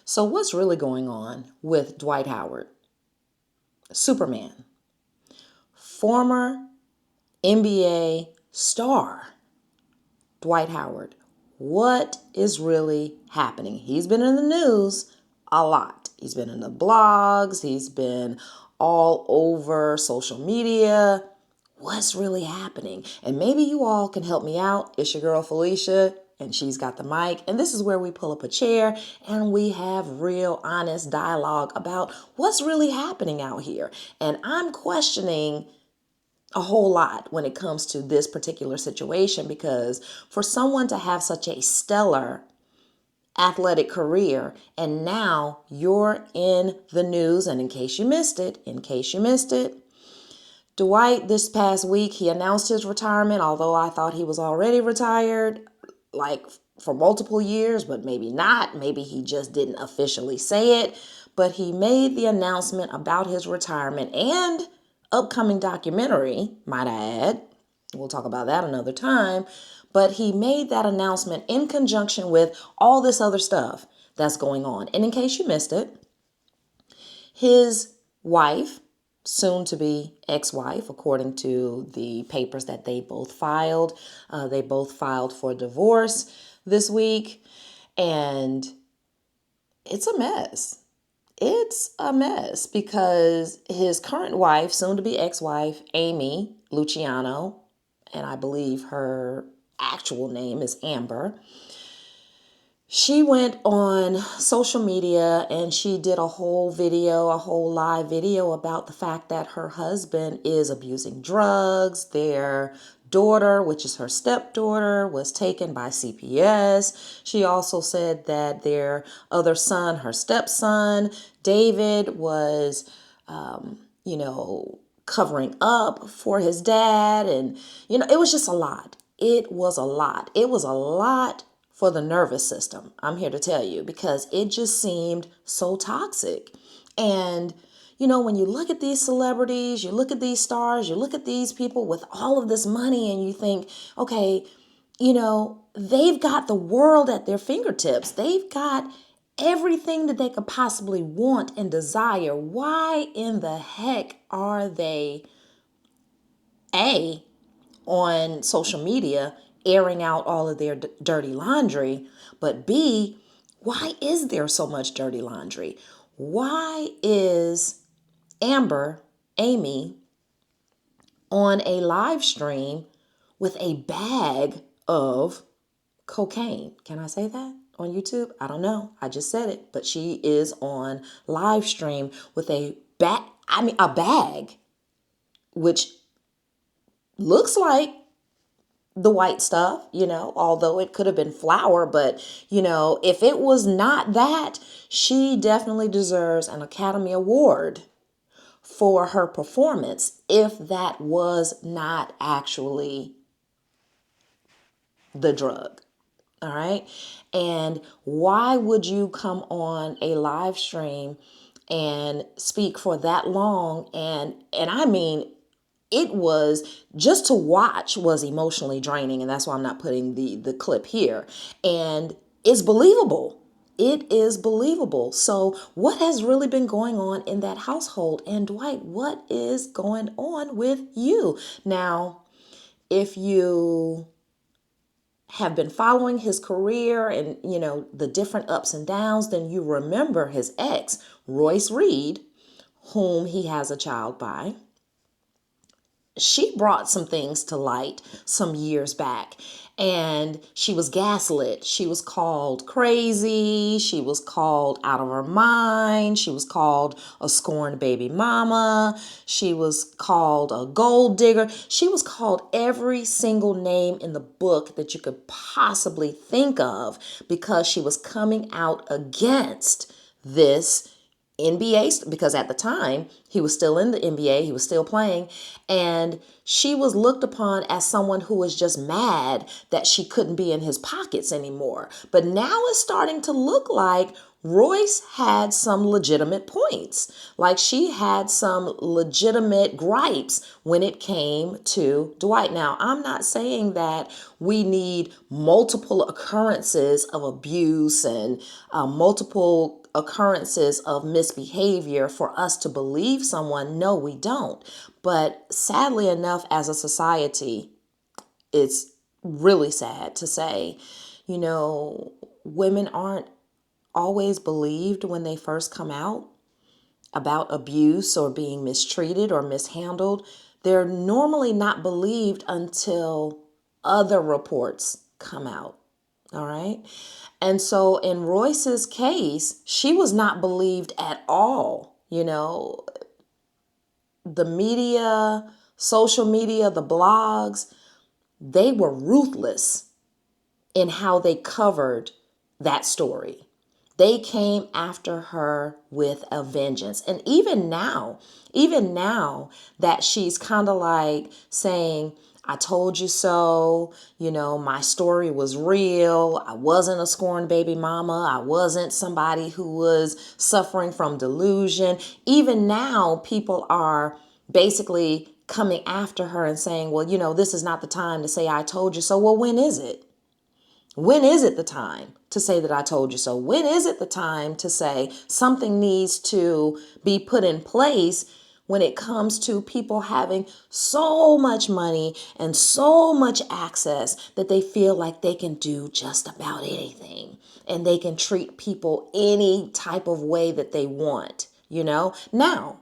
So what's really going on with Dwight Howard? Superman, former NBA star Dwight Howard. What is really happening? He's been in the news a lot. He's been in the blogs. He's been all over social media. What's really happening? And maybe you all can help me out. It's your girl Felicia, and she's got the mic. And this is where we pull up a chair and we have real honest dialogue about what's really happening out here. And I'm questioning a whole lot when it comes to this particular situation, because for someone to have such a stellar athletic career and now you're in the news, and in case you missed it, Dwight, this past week, he announced his retirement, although I thought he was already retired, like for multiple years, but maybe not. Maybe he just didn't officially say it. But he made the announcement about his retirement and upcoming documentary, might I add. We'll talk about that another time. But he made that announcement in conjunction with all this other stuff that's going on. And in case you missed it, his wife, soon to be ex-wife, according to the papers that they both filed. They both filed for divorce this week, and it's a mess. It's a mess because his current wife, soon to be ex-wife, Amy Luciano, and I believe her actual name is Amber, she went on social media and she did a whole live video about the fact that her husband is abusing drugs. Their daughter, which is her stepdaughter, was taken by CPS. She also said that their other son, her stepson, David, was, covering up for his dad. And, it was just a lot. It was a lot. It was a lot for the nervous system, I'm here to tell you, because it just seemed so toxic. And, when you look at these celebrities, you look at these stars, you look at these people with all of this money, and you think, okay, they've got the world at their fingertips. They've got everything that they could possibly want and desire. Why in the heck are they, on social media airing out all of their dirty laundry, but B, why is there so much dirty laundry? Why is Amy, on a live stream with a bag of cocaine? Can I say that on YouTube? I don't know. I just said it, but she is on live stream with a bag, which looks like the white stuff, although it could have been flour. But, if it was not that, she definitely deserves an Academy Award for her performance if that was not actually the drug. All right. And why would you come on a live stream and speak for that long? And I mean, it was just to watch was emotionally draining. And that's why I'm not putting the clip here. And it's believable. It is believable. So what has really been going on in that household? And Dwight, what is going on with you? Now, if you have been following his career and, the different ups and downs, then you remember his ex, Royce Reed, whom he has a child by. She brought some things to light some years back, and she was gaslit. She was called crazy. She was called out of her mind. She was called a scorned baby mama. She was called a gold digger. She was called every single name in the book that you could possibly think of, because she was coming out against this NBA, because at the time he was still in the NBA, he was still playing, and she was looked upon as someone who was just mad that she couldn't be in his pockets anymore. But now it's starting to look like Royce had some legitimate points. Like she had some legitimate gripes when it came to Dwight. Now, I'm not saying that we need multiple occurrences of abuse and multiple occurrences of misbehavior for us to believe someone. No, we don't. But sadly enough, as a society, it's really sad to say, women aren't always believed when they first come out about abuse or being mistreated or mishandled. They're normally not believed until other reports come out. All right. And so in Royce's case, she was not believed at all. The media, social media, the blogs, they were ruthless in how they covered that story. They came after her with a vengeance. And even now that she's kind of like saying, I told you so, my story was real. I wasn't a scorned baby mama. I wasn't somebody who was suffering from delusion. Even now, people are basically coming after her and saying, well, this is not the time to say I told you so. Well, when is it? When is it the time to say that I told you so? When is it the time to say something needs to be put in place when it comes to people having so much money and so much access that they feel like they can do just about anything and they can treat people any type of way that they want, Now,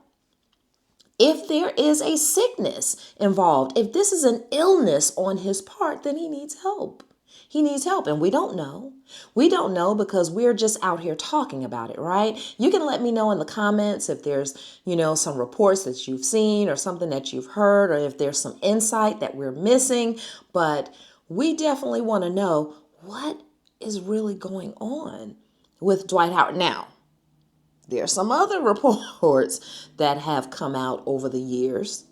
if there is a sickness involved, if this is an illness on his part, then he needs help. He needs help, and we don't know. We don't know because we're just out here talking about it, right? You can let me know in the comments if there's, some reports that you've seen or something that you've heard, or if there's some insight that we're missing. But we definitely want to know what is really going on with Dwight Howard. Now, there are some other reports that have come out over the years,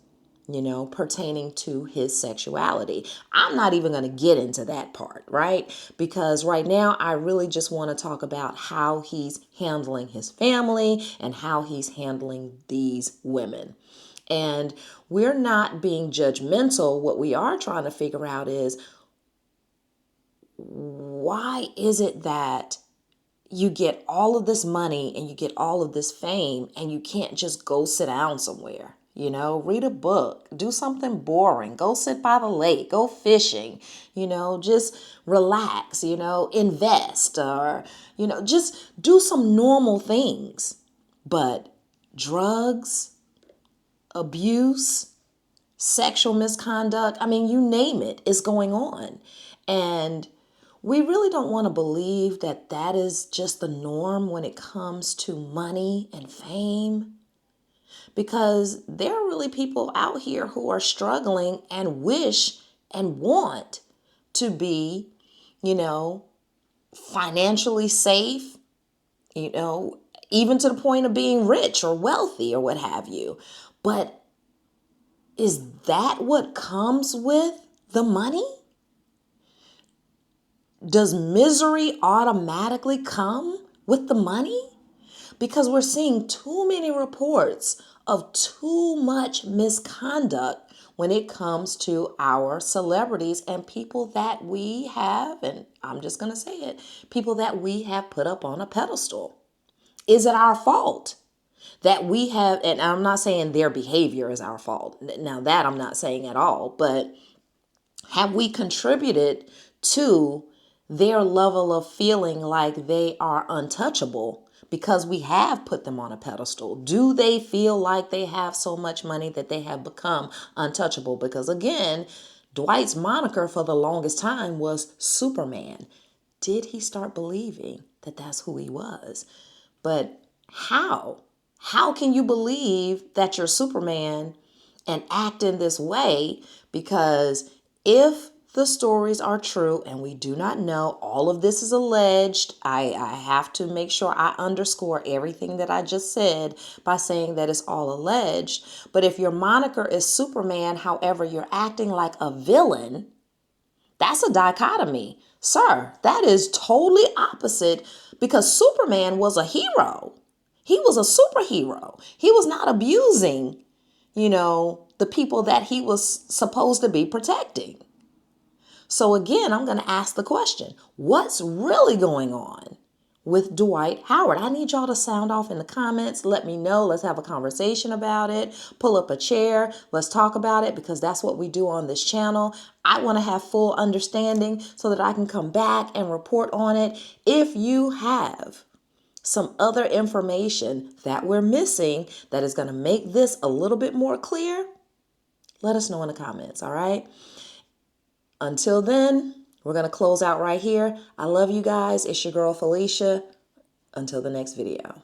pertaining to his sexuality. I'm not even going to get into that part, right? Because right now, I really just want to talk about how he's handling his family and how he's handling these women. And we're not being judgmental. What we are trying to figure out is, why is it that you get all of this money and you get all of this fame and you can't just go sit down somewhere? Read a book, do something boring, go sit by the lake, go fishing, just relax, invest, or, just do some normal things. But drugs, abuse, sexual misconduct, you name it, is going on. And we really don't want to believe that that is just the norm when it comes to money and fame. Because there are really people out here who are struggling and wish and want to be, financially safe, even to the point of being rich or wealthy or what have you. But is that what comes with the money? Does misery automatically come with the money? Because we're seeing too many reports of too much misconduct when it comes to our celebrities and people that we have, and I'm just going to say it, people that we have put up on a pedestal. Is it our fault that we have, and I'm not saying their behavior is our fault. Now that I'm not saying at all, but have we contributed to their level of feeling like they are untouchable because we have put them on a pedestal? Do they feel like they have so much money that they have become untouchable? Because again, Dwight's moniker for the longest time was Superman. Did he start believing that that's who he was? But how? How can you believe that you're Superman and act in this way? Because if the stories are true, and we do not know, all of this is alleged. I have to make sure I underscore everything that I just said by saying that it's all alleged. But if your moniker is Superman, however, you're acting like a villain, that's a dichotomy. Sir, that is totally opposite, because Superman was a hero. He was a superhero. He was not abusing, the people that he was supposed to be protecting. So again, I'm going to ask the question, what's really going on with Dwight Howard? I need y'all to sound off in the comments. Let me know. Let's have a conversation about it. Pull up a chair. Let's talk about it, because that's what we do on this channel. I want to have full understanding so that I can come back and report on it. If you have some other information that we're missing that is going to make this a little bit more clear, let us know in the comments, all right? Until then, we're going to close out right here. I love you guys. It's your girl, Felicia. Until the next video.